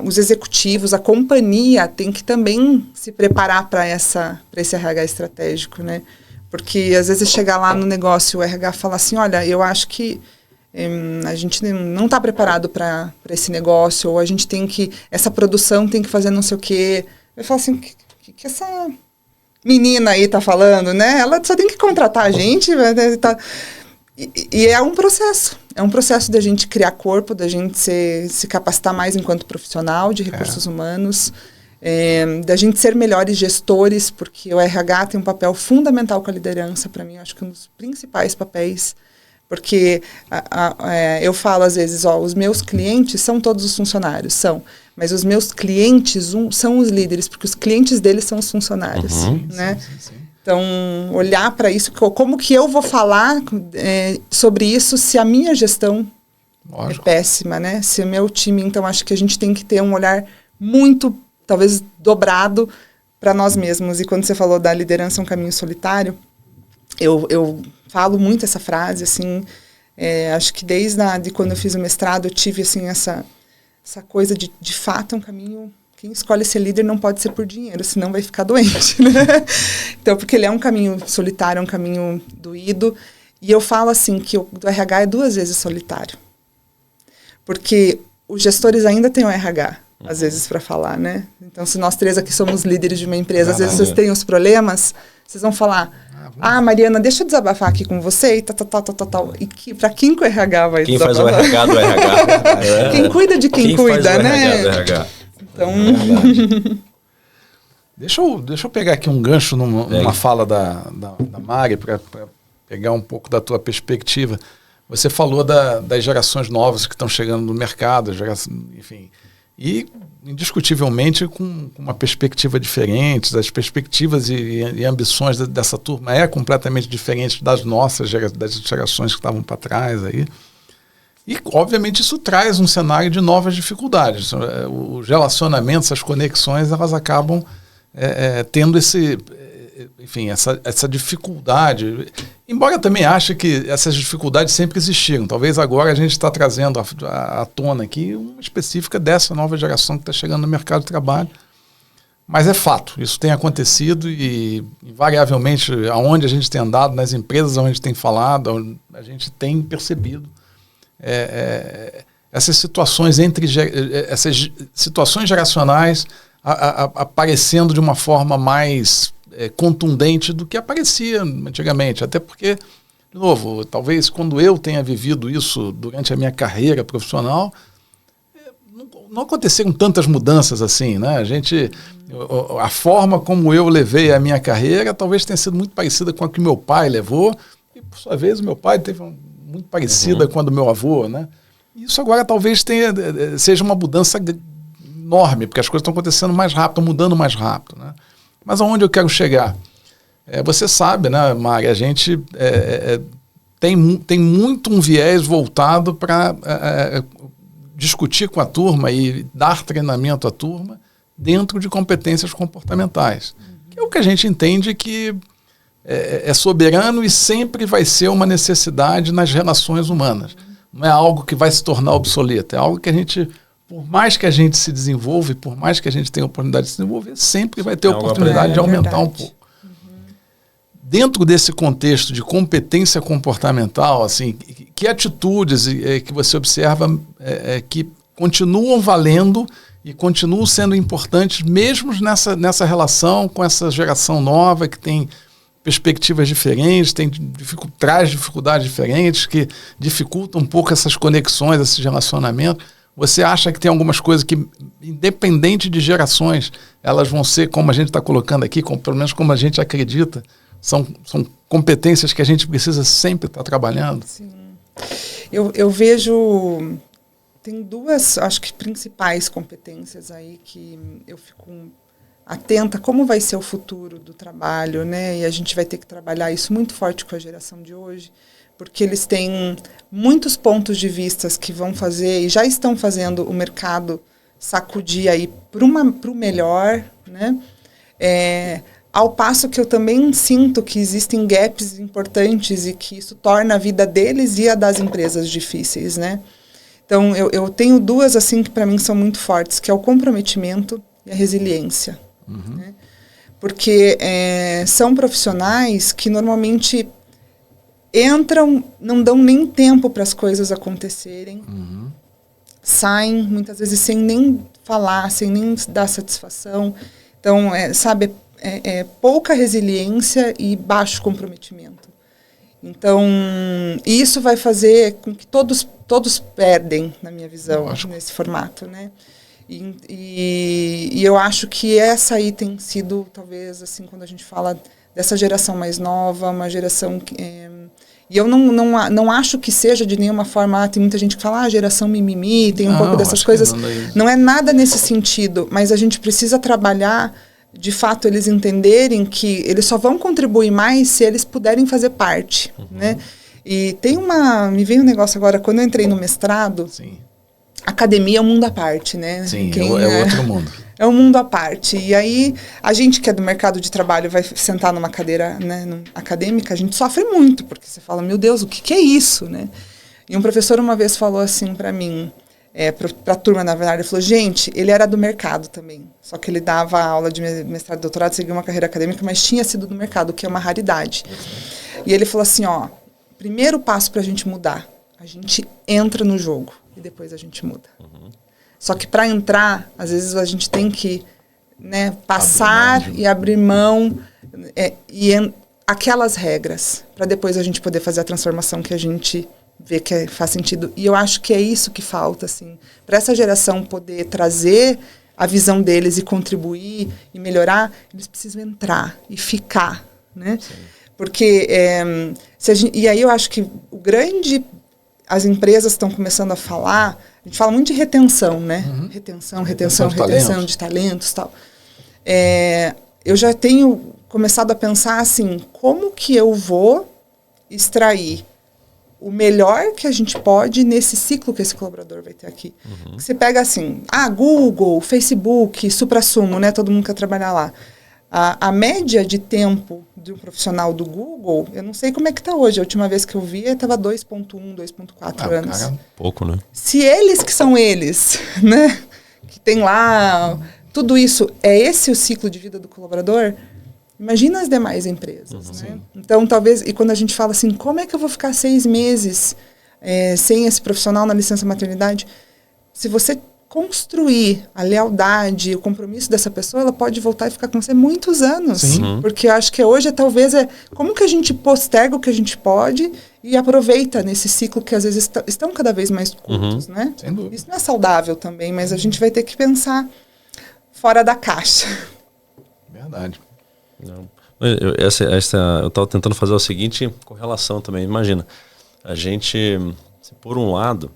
os executivos, a companhia tem que também se preparar para esse RH estratégico, né? Porque às vezes chegar lá no negócio, o RH fala assim, olha, eu acho que a gente não está preparado para esse negócio, ou a gente essa produção tem que fazer não sei o quê. Eu falo assim, o que essa menina aí tá falando, né? Ela só tem que contratar a gente, e é um processo. É um processo da gente criar corpo, da gente se capacitar mais enquanto profissional de recursos humanos, da gente ser melhores gestores, porque o RH tem um papel fundamental com a liderança, para mim, acho que um dos principais papéis, porque eu falo às vezes, os meus clientes são todos os funcionários, mas os meus clientes são os líderes, porque os clientes deles são os funcionários, né? Sim. Então, olhar para isso, como que eu vou falar sobre isso se a minha gestão é péssima, né? Se o meu time, então, acho que a gente tem que ter um olhar muito, talvez, dobrado para nós mesmos. E quando você falou da liderança um caminho solitário, eu falo muito essa frase, assim, acho que desde quando eu fiz o mestrado, eu tive, assim, essa coisa de fato é um caminho... Quem escolhe ser líder não pode ser por dinheiro, senão vai ficar doente, né? Então, porque ele é um caminho solitário, é um caminho doído. E eu falo assim, que o do RH é 2 vezes solitário. Porque os gestores ainda têm o RH, às vezes, para falar, né? Então, se nós 3 aqui somos líderes de uma empresa, às vezes vocês têm os problemas, vocês vão falar... Mariana, deixa eu desabafar aqui com você e tal. E para quem que o RH vai desabafar? Quem faz o RH do RH? Quem cuida de quem cuida, faz o né? RH do RH? Então... Deixa eu pegar aqui um gancho numa fala da Mari, para pegar um pouco da tua perspectiva. Você falou das gerações novas que estão chegando no mercado, enfim, e indiscutivelmente com uma perspectiva diferente, as perspectivas e ambições dessa turma é completamente diferente das nossas, das gerações que estavam para trás aí. E, obviamente, isso traz um cenário de novas dificuldades. Os relacionamentos, as conexões, elas acabam tendo essa dificuldade. Embora eu também ache que essas dificuldades sempre existiram. Talvez agora a gente está trazendo à tona aqui uma específica dessa nova geração que está chegando no mercado de trabalho. Mas é fato, isso tem acontecido e, invariavelmente, aonde a gente tem andado, nas empresas onde a gente tem falado, a gente tem percebido essas situações essas situações geracionais aparecendo de uma forma mais contundente do que aparecia antigamente. Até porque, de novo, talvez quando eu tenha vivido isso durante a minha carreira profissional, não aconteceram tantas mudanças assim, né? A forma como eu levei a minha carreira talvez tenha sido muito parecida com a que meu pai levou, e por sua vez o meu pai teve muito parecida com a do meu avô, né? Isso agora talvez seja uma mudança enorme, porque as coisas estão acontecendo mais rápido, mudando mais rápido, né? Mas aonde eu quero chegar? Você sabe, né, Mari, a gente tem muito um viés voltado para discutir com a turma e dar treinamento à turma dentro de competências comportamentais, que é o que a gente entende que é soberano e sempre vai ser uma necessidade nas relações humanas. Não é algo que vai se tornar obsoleto, é algo que a gente, por mais que a gente se desenvolva, por mais que a gente tenha a oportunidade de se desenvolver, sempre vai ter a oportunidade de aumentar um pouco. Dentro desse contexto de competência comportamental, assim, que atitudes que você observa que continuam valendo e continuam sendo importantes mesmo nessa relação com essa geração nova que tem perspectivas diferentes, traz dificuldades diferentes, que dificultam um pouco essas conexões, esses relacionamentos. Você acha que tem algumas coisas que, independente de gerações, elas vão ser, como a gente está colocando aqui, pelo menos como a gente acredita, são competências que a gente precisa sempre estar trabalhando? Sim. Eu vejo... Tem 2, acho que, principais competências aí que eu fico atenta como vai ser o futuro do trabalho, né? E a gente vai ter que trabalhar isso muito forte com a geração de hoje, porque eles têm muitos pontos de vista que vão fazer e já estão fazendo o mercado sacudir aí para o melhor, né? Ao passo que eu também sinto que existem gaps importantes e que isso torna a vida deles e a das empresas difíceis, né? Então, eu tenho 2, assim, que para mim são muito fortes, que é o comprometimento e a resiliência. Né? Porque são profissionais que normalmente entram, não dão nem tempo para as coisas acontecerem, saem muitas vezes sem nem falar, sem nem dar satisfação. Então, pouca resiliência e baixo comprometimento. Então, isso vai fazer com que todos perdem, na minha visão, nesse formato, né? E eu acho que essa aí tem sido, talvez, assim, quando a gente fala dessa geração mais nova, uma geração que... E eu não acho que seja de nenhuma forma... tem muita gente que fala, geração mimimi, tem um pouco dessas coisas. Não é nada nesse sentido, mas a gente precisa trabalhar, de fato, eles entenderem que eles só vão contribuir mais se eles puderem fazer parte, né? E me veio um negócio agora, quando eu entrei no mestrado... Sim. Academia é um mundo à parte, né? Sim, é outro mundo. É um mundo à parte. E aí, a gente que é do mercado de trabalho vai sentar numa cadeira, né, acadêmica, a gente sofre muito, porque você fala, meu Deus, o que é isso, né? E um professor uma vez falou assim para mim, para a turma, na verdade, ele falou, gente, ele era do mercado também, só que ele dava aula de mestrado e doutorado, seguia uma carreira acadêmica, mas tinha sido do mercado, o que é uma raridade. E ele falou assim, primeiro passo para a gente mudar, a gente entra no jogo e depois a gente muda. Só que para entrar, às vezes a gente tem que, né, passar e abrir mão aquelas regras, para depois a gente poder fazer a transformação que a gente vê que faz sentido. E eu acho que é isso que falta, assim, para essa geração poder trazer a visão deles e contribuir e melhorar, eles precisam entrar e ficar, né? Sim. Porque, e aí eu acho que as empresas estão começando a falar, a gente fala muito de retenção, né? Retenção de talentos e tal. Eu já tenho começado a pensar assim, como que eu vou extrair o melhor que a gente pode nesse ciclo que esse colaborador vai ter aqui. Você pega assim, Google, Facebook, suprassumo, né? Todo mundo quer trabalhar lá. A média de tempo de um profissional do Google, eu não sei como é que está hoje. A última vez que eu vi, estava 2,1, 2,4 anos. Cara, pouco, né? Se eles que são eles, né? Que tem lá tudo isso, é esse o ciclo de vida do colaborador? Imagina as demais empresas, né? Então, talvez, e quando a gente fala assim, como é que eu vou ficar 6 meses sem esse profissional na licença maternidade? Se você construir a lealdade, o compromisso dessa pessoa, ela pode voltar e ficar com você muitos anos. Sim. Porque eu acho que hoje talvez como que a gente posterga o que a gente pode e aproveita nesse ciclo que às vezes estão cada vez mais curtos, né? Sem dúvida. Isso não é saudável também, mas a gente vai ter que pensar fora da caixa. Verdade. Não. Eu estava tentando fazer a seguinte correlação também. Imagina, a gente, por um lado,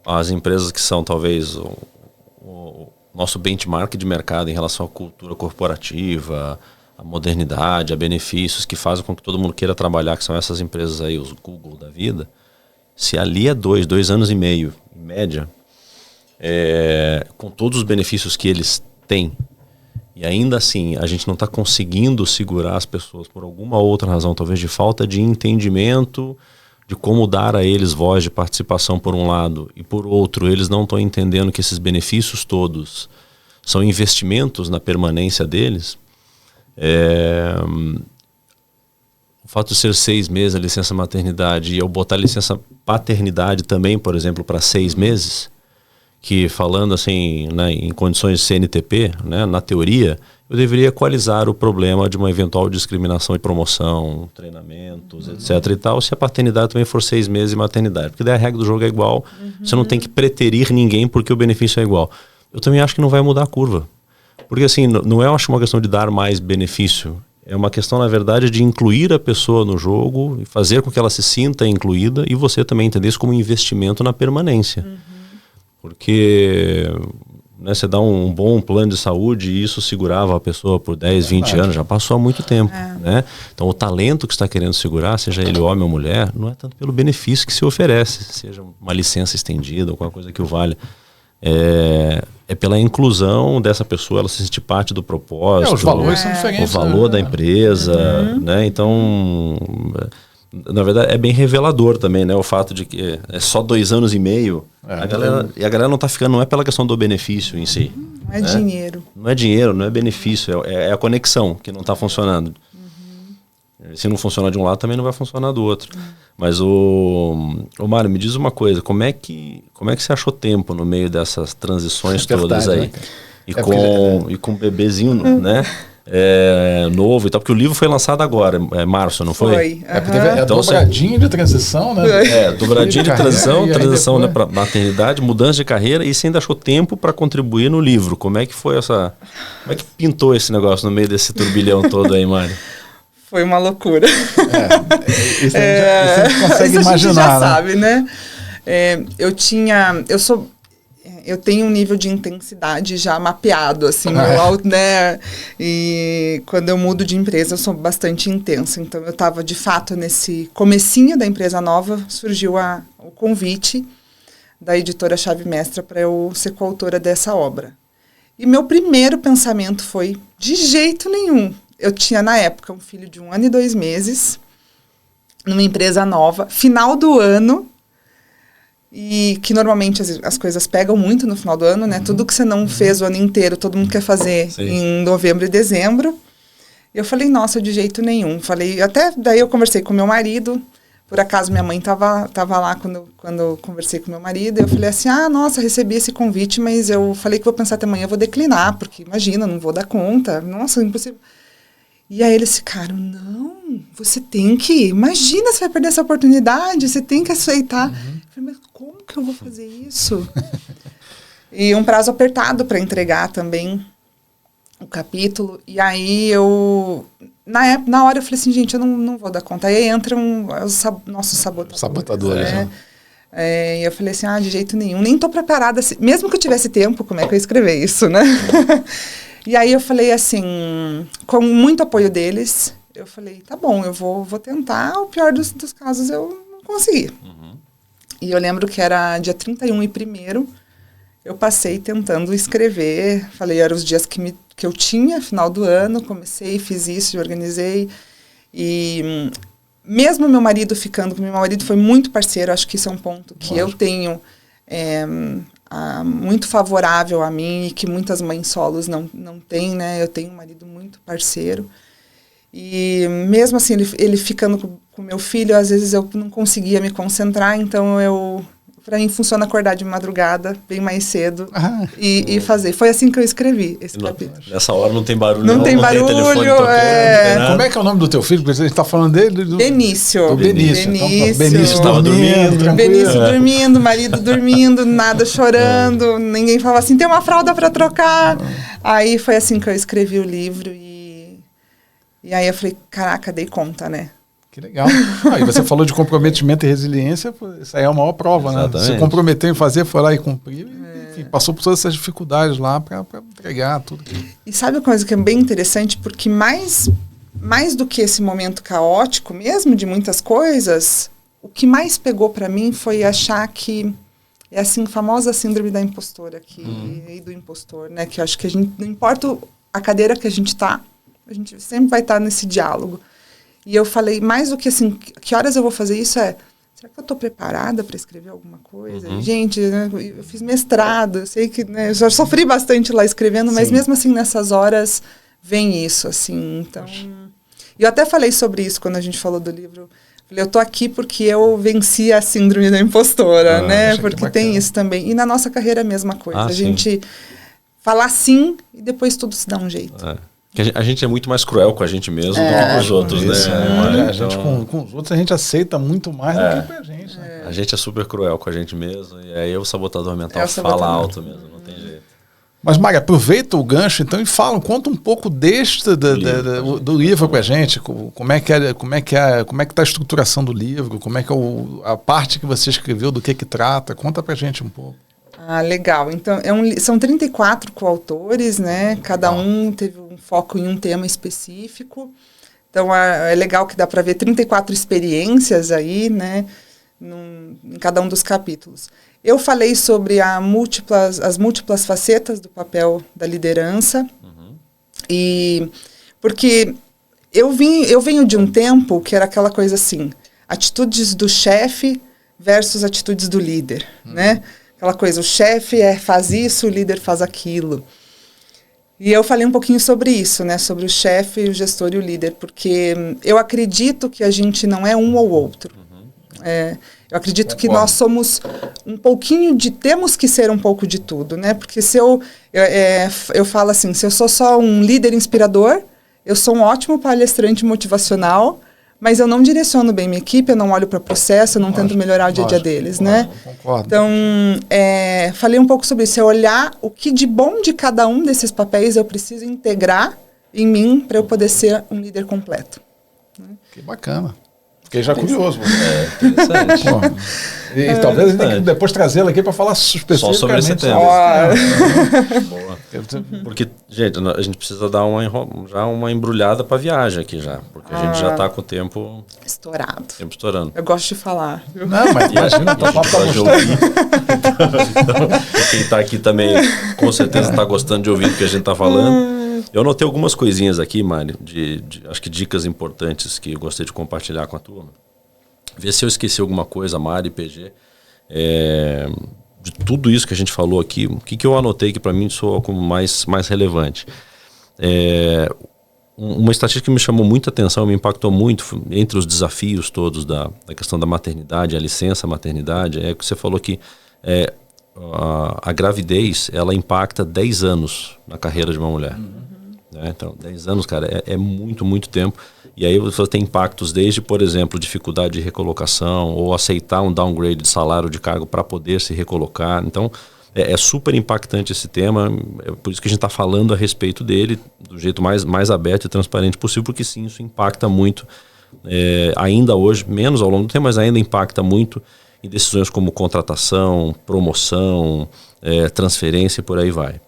as empresas que são talvez o nosso benchmark de mercado em relação à cultura corporativa, à modernidade, a benefícios que fazem com que todo mundo queira trabalhar, que são essas empresas aí, os Google da vida, se ali é 2 anos e meio, em média, com todos os benefícios que eles têm, e ainda assim, a gente não está conseguindo segurar as pessoas por alguma outra razão, talvez de falta de entendimento de como dar a eles voz de participação por um lado, e por outro, eles não estão entendendo que esses benefícios todos são investimentos na permanência deles. O fato de ser 6 meses a licença maternidade e eu botar a licença paternidade também, por exemplo, para 6 meses, que falando assim, né, em condições de CNTP, né, na teoria, eu deveria equalizar o problema de uma eventual discriminação de promoção, treinamentos, etc. e tal, se a paternidade também for 6 meses de maternidade. Porque daí a regra do jogo é igual, você não tem que preterir ninguém porque o benefício é igual. Eu também acho que não vai mudar a curva. Porque assim, não é uma questão de dar mais benefício, é uma questão, na verdade, de incluir a pessoa no jogo e fazer com que ela se sinta incluída e você também entender isso como investimento na permanência. Porque né, você dá um bom plano de saúde e isso segurava a pessoa por 10, 20 anos, já passou há muito tempo. Né? Então o talento que está querendo segurar, seja ele homem ou mulher, não é tanto pelo benefício que se oferece, seja uma licença estendida ou qualquer coisa que o valha. É pela inclusão dessa pessoa, ela se sentir parte do propósito. Os valores são diferentes. O valor da empresa. Né? Então, na verdade, é bem revelador também, né? O fato de que é só 2 anos e meio. A galera não está ficando, não é pela questão do benefício em si. Não é dinheiro. Não é dinheiro, não é benefício, é a conexão que não está funcionando. Se não funcionar de um lado, também não vai funcionar do outro. Mas Mário, me diz uma coisa, como é que você achou tempo no meio dessas transições todas aí? Né? E com um bebezinho, né? Novo e tal, porque o livro foi lançado agora, março, não foi? Foi. Teve então, dobradinha de transição, né? Dobradinha de transição né, para maternidade, mudança de carreira, e você ainda achou tempo para contribuir no livro. Como é que foi como é que pintou esse negócio no meio desse turbilhão todo aí, Mário? Foi uma loucura. Isso a gente consegue imaginar. A gente já sabe, né? Eu tenho um nível de intensidade já mapeado, assim, né? E quando eu mudo de empresa, eu sou bastante intensa. Então, eu estava, de fato, nesse comecinho da empresa nova, surgiu o convite da editora Chave Mestra para eu ser coautora dessa obra. E meu primeiro pensamento foi, de jeito nenhum. Eu tinha, na época, um filho de 1 ano e 2 meses, numa empresa nova, final do ano. e que normalmente as coisas pegam muito no final do ano, né? Tudo que você não fez o ano inteiro, todo mundo quer fazer em novembro e dezembro. Eu falei, nossa, de jeito nenhum. Falei, até daí eu conversei com meu marido, por acaso minha mãe tava lá quando eu conversei com meu marido, eu falei assim, nossa, recebi esse convite, mas eu falei que vou pensar até amanhã, eu vou declinar, porque imagina, não vou dar conta, nossa, impossível. E aí eles ficaram, não, você tem que ir, imagina, você vai perder essa oportunidade, você tem que aceitar. Eu falei, mas como que eu vou fazer isso? E um prazo apertado para entregar também o capítulo, e aí eu, na hora eu falei assim, gente, eu não vou dar conta. Aí entram os nossos sabotadores. Né? E eu falei assim, de jeito nenhum, nem tô preparada, mesmo que eu tivesse tempo, como é que eu ia escrever isso, né? E aí eu falei assim, com muito apoio deles, eu falei, tá bom, eu vou tentar, o pior dos casos eu não consegui. E eu lembro que era dia 31 e 1º, eu passei tentando escrever, falei, eram os dias que eu tinha, final do ano, comecei, fiz isso, organizei, e mesmo meu marido foi muito parceiro, acho que isso é um ponto que eu tenho muito favorável a mim, e que muitas mães solos não têm, né, eu tenho um marido muito parceiro, e mesmo assim, ele ficando com meu filho, às vezes eu não conseguia me concentrar, então para mim funciona acordar de madrugada, bem mais cedo, e fazer. Foi assim que eu escrevi esse capítulo. Nessa hora não tem barulho. Não tem barulho, tem telefone tocando, Como é que é o nome do teu filho? Porque a gente está falando dele. Benício. Benício estava dormindo. Benício dormindo, marido dormindo, nada chorando, ninguém falava assim, tem uma fralda para trocar. Aí foi assim que eu escrevi o livro, e aí eu falei, caraca, dei conta, né? Que legal. E você falou de comprometimento e resiliência, isso aí é a maior prova, Exatamente. né? Se comprometeu em fazer, foi lá e cumpriu, enfim, passou por todas essas dificuldades lá para entregar tudo. E sabe uma coisa que é bem interessante? Porque mais do que esse momento caótico, mesmo de muitas coisas, o que mais pegou para mim foi achar que é assim, a famosa síndrome da impostora e do impostor, né? Que eu acho que a gente, não importa a cadeira que a gente sempre vai estar nesse diálogo. E eu falei, mais do que assim, que horas eu vou fazer isso será que eu estou preparada para escrever alguma coisa? Gente, né, eu fiz mestrado, eu sei que, né, eu já sofri bastante lá escrevendo, mas mesmo assim, nessas horas, vem isso, assim, então... E eu até falei sobre isso quando a gente falou do livro. Falei, eu tô aqui porque eu venci a síndrome da impostora, né? Porque tem isso também. E na nossa carreira é a mesma coisa. A gente falar sim e depois tudo se dá um jeito. A gente é muito mais cruel com a gente mesmo do que com os outros, isso, né? A gente, com os outros a gente aceita muito mais do que com a gente. Né? A gente é super cruel com a gente mesmo, e aí o sabotador mental fala alto mesmo, não tem jeito. Mas, Mari, aproveita o gancho então e conta um pouco do livro com a gente, como é que está a estruturação do livro, como é que é a parte que você escreveu, do que trata, conta pra gente um pouco. Legal. Então, são 34 coautores, né? Cada um teve um foco em um tema específico. Então, é legal que dá para ver 34 experiências aí, né? Em cada um dos capítulos. Eu falei sobre as múltiplas facetas do papel da liderança. E porque eu venho de um tempo que era aquela coisa assim, atitudes do chefe versus atitudes do líder, né? Aquela coisa, o chefe faz isso, o líder faz aquilo. E eu falei um pouquinho sobre isso, né? Sobre o chefe, o gestor e o líder, porque eu acredito que a gente não é um ou outro. Eu acredito que nós somos um pouquinho temos que ser um pouco de tudo, né? Porque se eu falo assim, se eu sou só um líder inspirador, eu sou um ótimo palestrante motivacional, mas eu não direciono bem minha equipe, eu não olho para o processo, eu não tento melhorar o dia a dia deles, né? Concordo. Então, falei um pouco sobre isso, olhar o que de bom de cada um desses papéis eu preciso integrar em mim para eu poder ser um líder completo. Que bacana. Fiquei já curioso. Interessante. E talvez a gente tenha que depois trazê-la aqui para falar especificamente. Só sobre esse tema. Boa. Porque, gente, a gente precisa dar uma embrulhada para viagem aqui já. Porque a gente já está com o tempo estourado. Eu gosto de falar. Viu? Não, mas imagina, a gente gosta de ouvir. Então, quem está aqui também, com certeza está gostando de ouvir o que a gente está falando. Eu anotei algumas coisinhas aqui, Mari, acho que dicas importantes que eu gostei de compartilhar com a turma. Ver se eu esqueci alguma coisa, Mari, PG. De tudo isso que a gente falou aqui, o que eu anotei que para mim soa como mais relevante? Uma estatística que me chamou muita atenção, me impactou muito, entre os desafios todos da questão da maternidade, a licença maternidade, é que você falou que a gravidez, ela impacta 10 anos na carreira de uma mulher. Então, 10 anos, cara, é muito, muito tempo. E aí você tem impactos desde, por exemplo, dificuldade de recolocação ou aceitar um downgrade de salário de cargo para poder se recolocar. Então, é super impactante esse tema. É por isso que a gente está falando a respeito dele do jeito mais aberto e transparente possível, porque sim, isso impacta muito. Ainda hoje, menos ao longo do tempo, mas ainda impacta muito em decisões como contratação, promoção, transferência e por aí vai.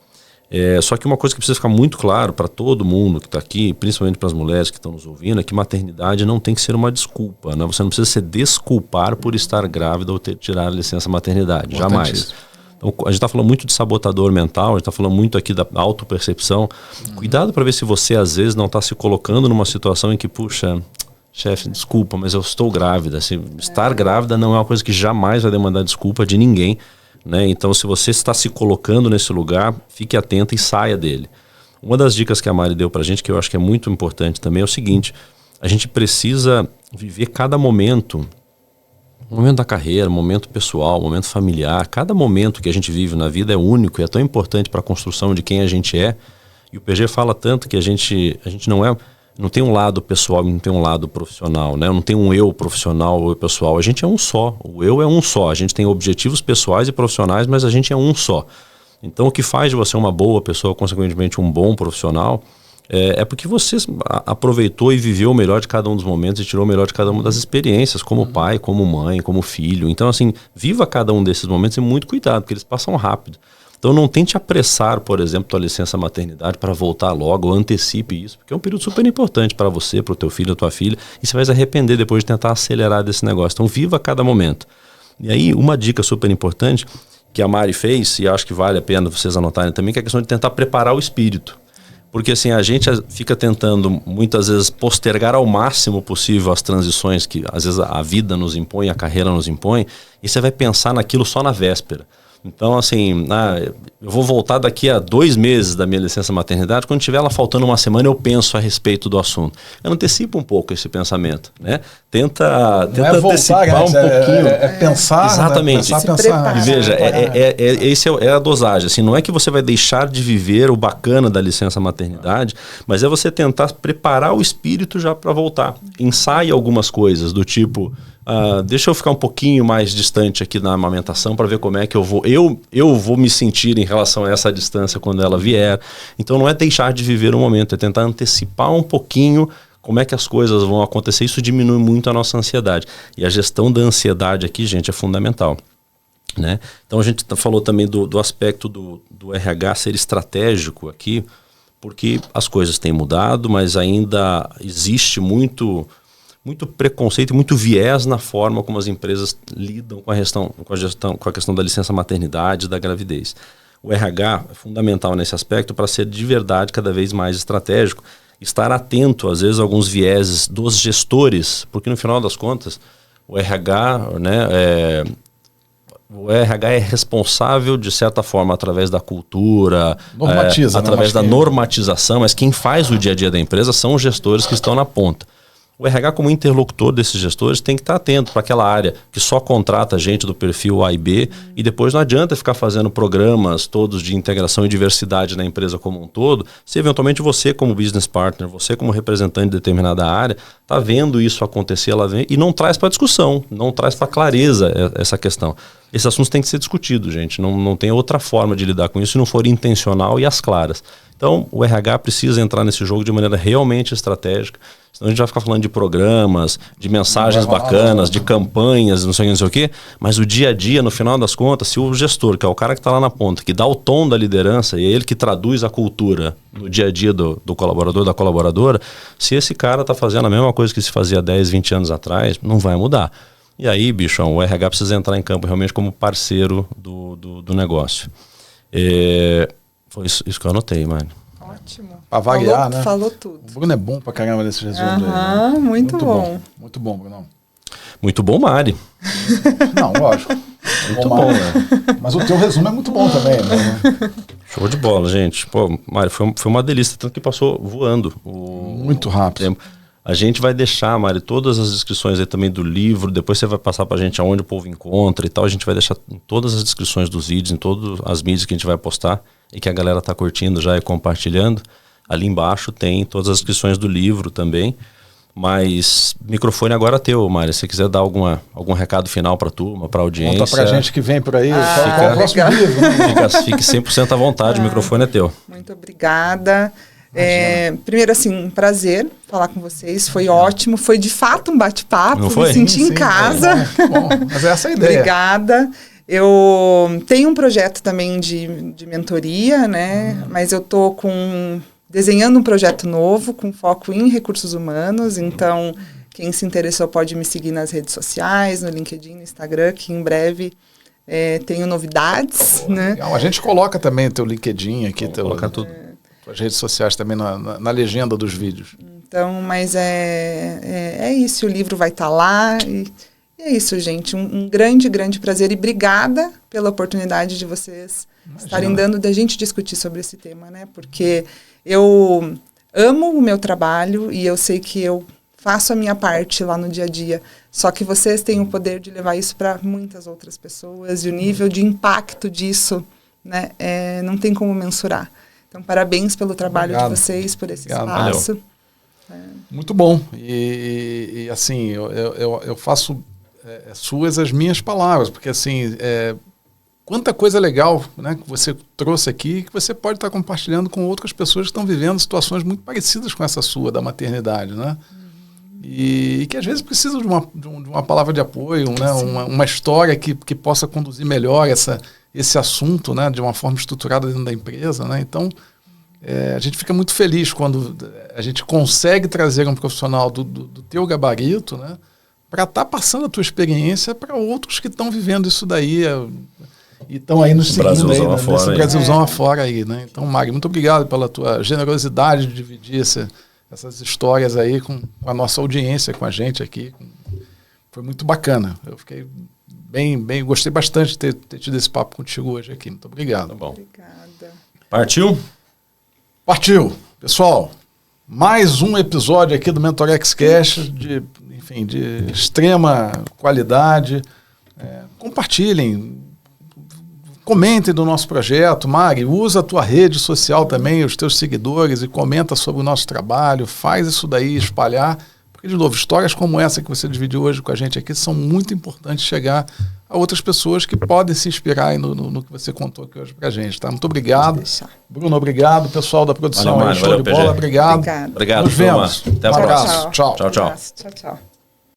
Só que uma coisa que precisa ficar muito claro para todo mundo que está aqui, principalmente para as mulheres que estão nos ouvindo, é que maternidade não tem que ser uma desculpa, né? Você não precisa se desculpar por estar grávida ou ter que tirar a licença maternidade, jamais. Então, a gente está falando muito de sabotador mental, a gente está falando muito aqui da autopercepção. Cuidado para ver se você às vezes não está se colocando numa situação em que, puxa, chefe, desculpa, mas eu estou grávida. Estar grávida não é uma coisa que jamais vai demandar desculpa de ninguém. Né? Então, se você está se colocando nesse lugar, fique atento e saia dele. Uma das dicas que a Mari deu para a gente, que eu acho que é muito importante também, é o seguinte: a gente precisa viver cada momento, momento da carreira, momento pessoal, momento familiar. Cada momento que a gente vive na vida é único e é tão importante para a construção de quem a gente é. E o PG fala tanto que a gente não tem um lado pessoal e não tem um lado profissional, né? Não tem um eu profissional ou eu pessoal. A gente é um só. O eu é um só. A gente tem objetivos pessoais e profissionais, mas a gente é um só. Então, o que faz de você uma boa pessoa, consequentemente um bom profissional, é porque você aproveitou e viveu o melhor de cada um dos momentos e tirou o melhor de cada uma das experiências, como pai, como mãe, como filho. Então, assim, viva cada um desses momentos e muito cuidado, porque eles passam rápido. Então não tente apressar, por exemplo, tua licença maternidade para voltar logo, ou antecipe isso, porque é um período super importante para você, para o teu filho, a tua filha, e você vai se arrepender depois de tentar acelerar desse negócio. Então viva cada momento. E aí uma dica super importante que a Mari fez, e acho que vale a pena vocês anotarem também, que é a questão de tentar preparar o espírito. Porque assim, a gente fica tentando muitas vezes postergar ao máximo possível as transições que às vezes a vida nos impõe, a carreira nos impõe, e você vai pensar naquilo só na véspera. Então, assim, eu vou voltar daqui a 2 meses da minha licença maternidade, quando tiver ela faltando uma semana eu penso a respeito do assunto. Eu antecipo um pouco esse pensamento, né? Tenta antecipar um pouquinho. Pensar. Exatamente. Né? Pensar. E veja, esse é a dosagem. Assim, não é que você vai deixar de viver o bacana da licença maternidade, mas é você tentar preparar o espírito já para voltar. Ensaie algumas coisas do tipo... deixa eu ficar um pouquinho mais distante aqui na amamentação para ver como é que eu vou me sentir em relação a essa distância quando ela vier. Então não é deixar de viver o momento, é tentar antecipar um pouquinho como é que as coisas vão acontecer. Isso diminui muito a nossa ansiedade. E a gestão da ansiedade aqui, gente, é fundamental. Né? Então a gente falou também do aspecto do RH ser estratégico aqui, porque as coisas têm mudado, mas ainda existe muito preconceito, muito viés na forma como as empresas lidam com a questão da licença maternidade, da gravidez. O RH é fundamental nesse aspecto para ser de verdade cada vez mais estratégico, estar atento às vezes a alguns vieses dos gestores, porque no final das contas o RH, né, o RH é responsável de certa forma através da cultura, através da normatização, mas quem faz o dia a dia da empresa são os gestores que estão na ponta. O RH, como interlocutor desses gestores, tem que estar atento para aquela área que só contrata gente do perfil A e B, e depois não adianta ficar fazendo programas todos de integração e diversidade na empresa como um todo, se eventualmente você como business partner, você como representante de determinada área, está vendo isso acontecer, ela vem e não traz para discussão, não traz para clareza essa questão. Esses assuntos têm que ser discutidos, gente, não tem outra forma de lidar com isso se não for intencional e às claras. Então, o RH precisa entrar nesse jogo de maneira realmente estratégica. Senão a gente vai ficar falando de programas, de mensagens bacanas, de campanhas, não sei o quê. Mas o dia a dia, no final das contas, se o gestor, que é o cara que está lá na ponta, que dá o tom da liderança, e é ele que traduz a cultura no dia a dia do colaborador, da colaboradora, se esse cara está fazendo a mesma coisa que se fazia 10, 20 anos atrás, não vai mudar. E aí, bichão, o RH precisa entrar em campo realmente como parceiro do negócio. Foi isso que eu anotei, mano. Ótimo. Pra variar, né? Falou tudo. O Bruno é bom pra caramba nesse resumo aí. Né? Muito bom. Muito bom, Bruno. Muito bom, Mari. Não, lógico. Muito bom, né? Mas o teu resumo é muito bom também, né? Show de bola, gente. Pô, Mário, foi uma delícia, tanto que passou voando. Muito rápido. Tempo. A gente vai deixar, Mário, todas as descrições aí também do livro, depois você vai passar pra gente aonde o povo encontra e tal, a gente vai deixar em todas as descrições dos vídeos, em todas as mídias que a gente vai postar e que a galera tá curtindo já e compartilhando. Ali embaixo tem todas as descrições do livro também. Mas o microfone agora é teu, Mário. Se você quiser dar algum recado final para a turma, para a audiência. Conta pra gente que vem por aí. Qual o próximo livro? Né? Fique 100% à vontade, o microfone é teu. Muito obrigada. Primeiro, assim, um prazer falar com vocês. Foi ótimo. Foi de fato um bate-papo. Me senti em casa. Bom. Mas é essa a ideia. Obrigada. Eu tenho um projeto também de mentoria, né? Mas eu tô desenhando um projeto novo com foco em recursos humanos. Então, quem se interessou pode me seguir nas redes sociais, no LinkedIn, no Instagram, que em breve tenho novidades. Né? Legal. A gente coloca também teu LinkedIn aqui, coloca tudo. As redes sociais também na legenda dos vídeos. Então, mas é isso, o livro vai estar lá e é isso, gente. Um grande, grande prazer e obrigada pela oportunidade de vocês estarem dando da gente discutir sobre esse tema, né? Porque eu amo o meu trabalho e eu sei que eu faço a minha parte lá no dia a dia. Só que vocês têm o poder de levar isso para muitas outras pessoas e o nível de impacto disso, né, não tem como mensurar. Então, parabéns pelo trabalho de vocês, por esse espaço. Muito bom. E assim, eu faço suas as minhas palavras, porque assim, quanta coisa legal, né, que você trouxe aqui, que você pode estar compartilhando com outras pessoas que estão vivendo situações muito parecidas com essa sua, da maternidade, né? E que às vezes precisam de uma palavra de apoio, né? uma história que possa conduzir melhor esse assunto, né? De uma forma estruturada dentro da empresa, né? Então, a gente fica muito feliz quando a gente consegue trazer um profissional do teu gabarito, né? Para estar passando a tua experiência para outros que estão vivendo isso daí e estão aí nos seguindo aí, nesse Brasilzão afora aí, né? Então, Mari, muito obrigado pela tua generosidade de dividir essas histórias aí com a nossa audiência, com a gente aqui. Foi muito bacana. Eu fiquei gostei bastante de ter tido esse papo contigo hoje aqui. Muito obrigado. Tá bom. Obrigada. Partiu? Partiu. Pessoal, mais um episódio aqui do MentorX Cash de extrema qualidade. Compartilhem, comentem do nosso projeto. Mari, usa a tua rede social também, os teus seguidores, e comenta sobre o nosso trabalho, faz isso daí espalhar, porque, de novo, histórias como essa que você dividiu hoje com a gente aqui são muito importantes chegar a outras pessoas que podem se inspirar aí no que você contou aqui hoje pra gente, tá? Muito obrigado. Bruno, obrigado. Pessoal da produção, valeu, show de bola, obrigado. Obrigado. Nos vemos. Até a próxima. Tchau. Tchau.